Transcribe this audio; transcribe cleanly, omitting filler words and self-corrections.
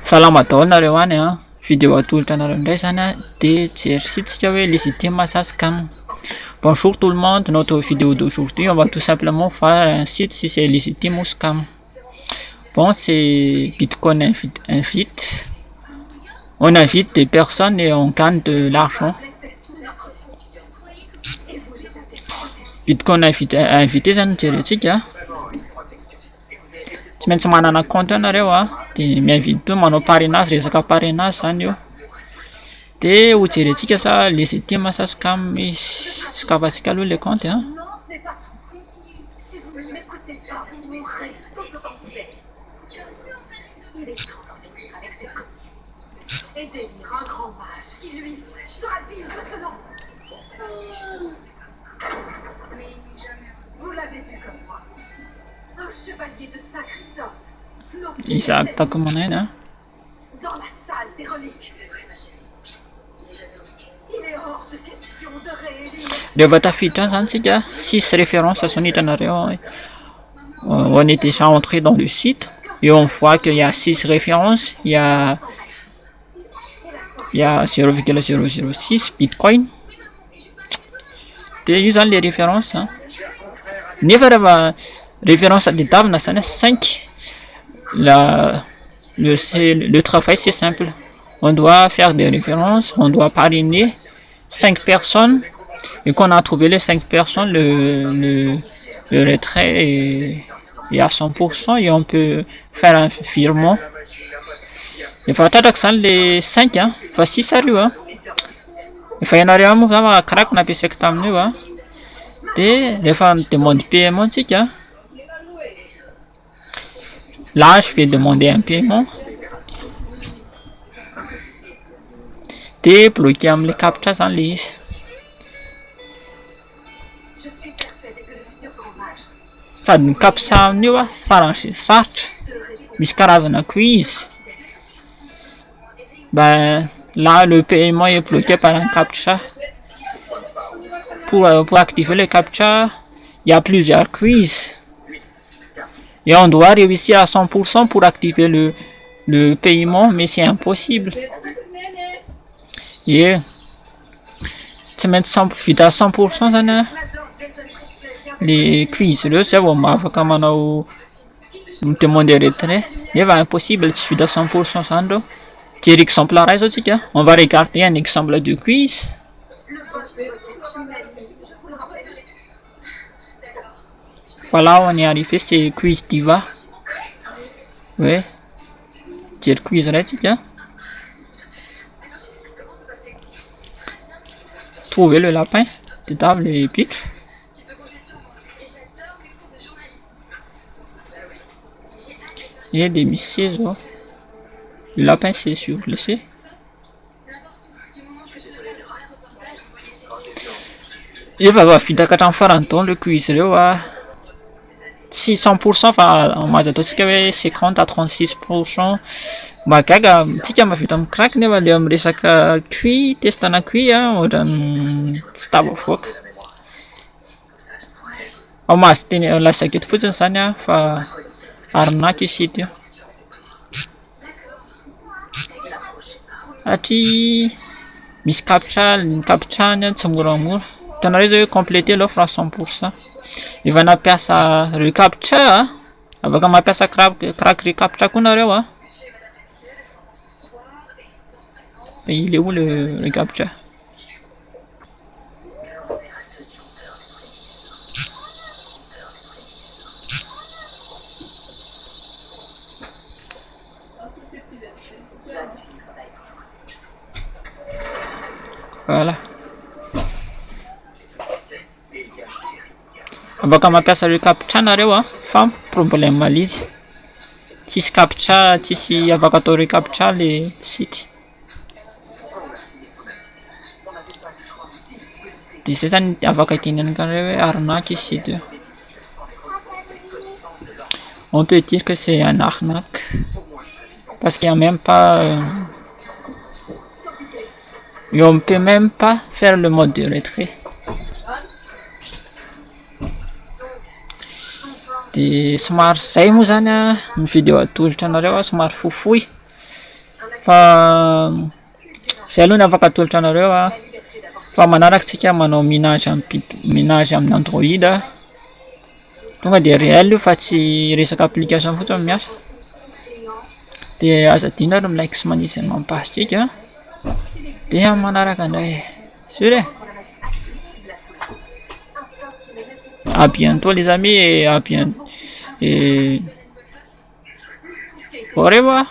Salama daholo nareo any a vidéo atolotra anareo indray zany a de jerisitsika hoe légitime ça scam. Bonjour tout le monde, notre vidéo d'aujourd'hui on va tout simplement faire un site si c'est légitime ou scam. Bon, c'est Bitcoin invite. On invite des personnes et on gagne de l'argent. Bitcoin invité zany jerentsika. Tsy maintsy manana compte anareo a de miinvite manao parrainage, resaka parrainage zany io. De ho jerentsika sa légitime sa scam izy. Sokafantsika aloha le compte a. Isaac Takumonen, hein? Dans la salle des reliques. Rehefa tafiditra any zany tsika 6 références sonitranareo. On est déjà entré dans le site et on voit qu'il y a 6 références. Il y a 0,006 Bitcoin. De io zany les références. Nefa rehefa référence adedavina zany 5. Le travail c'est simple. On doit faire des références, on doit parrainer 5 personnes. Et quand on a trouvé les 5 personnes, le retrait est à 100% et on peut faire un virement. Il faut attendre que ça les 5, hein. Enfin 6 arrive, hein. Il faut y en avoir un mouvement à crack, on a pu s'extaminer, hein. Les femmes demandent paiement, hein. Là, je vais demander un paiement. Débloquer les captchas en liste. Sady ny captcha amin'io a faran'izay sarotra, misy karazana quiz. Ben là le paiement est bloqué par un captcha. Pour activer le captcha, il y a plusieurs quiz. Et on doit réussir à 100% pour activer le paiement, mais c'est impossible. Et tu mets 100% zany les quiz là, c'est vraiment comme on demander retrait. Il est impossible de suivre à 100% zany. Tiens exemple là, on va regarder un exemple de quiz. Voilà, on est arrivé, c'est quiz diva. Ouais. Tiens quiz là, tiens. Trouver le lapin, tu tapes les pics. Il y a des missiles. Le lapin c'est sur le C. Il va faire un faranton le quiz là. Si 100%, enfin, on m'a dit que 50 à 36%. Ma gaga, si tu m'as fait un crack, ne va dire que cuit, test un cuit, hein, ou un stable foc. On m'a dit la sécurité pour un sanya, fa arnaque ici. Ati, Miss Captcha, Tsamuramour. Tu as compléter l'offre à 100%. Il va appeler ça recaptcha. Il va appeler ça crack recaptcha. Il est où le recaptcha? Voilà. Afaka mampiasa le captcha nareo a fa problème malizy. Tsisy captcha, tsisy afaka atao recaptcha le site. De zay zany afaka itenenanareo hoe arnaque site. On peut dire que c'est un arnaque parce qu'il n'y a même pas et on peut même pas faire le mode de retrait. De somary zay moa zany a ny vidéo atolotra anareo a somary fohifohy fa zay aloha ny afaka atolotra anareo fa manaraky manao minage amin'ny Android tonga de réel io fa tsy resaka application fotsiny miasa de azadino ary milaiky sy manisy ny mampasitsika de manaraka indray sûr à bientôt les amis et à bientôt et au revoir.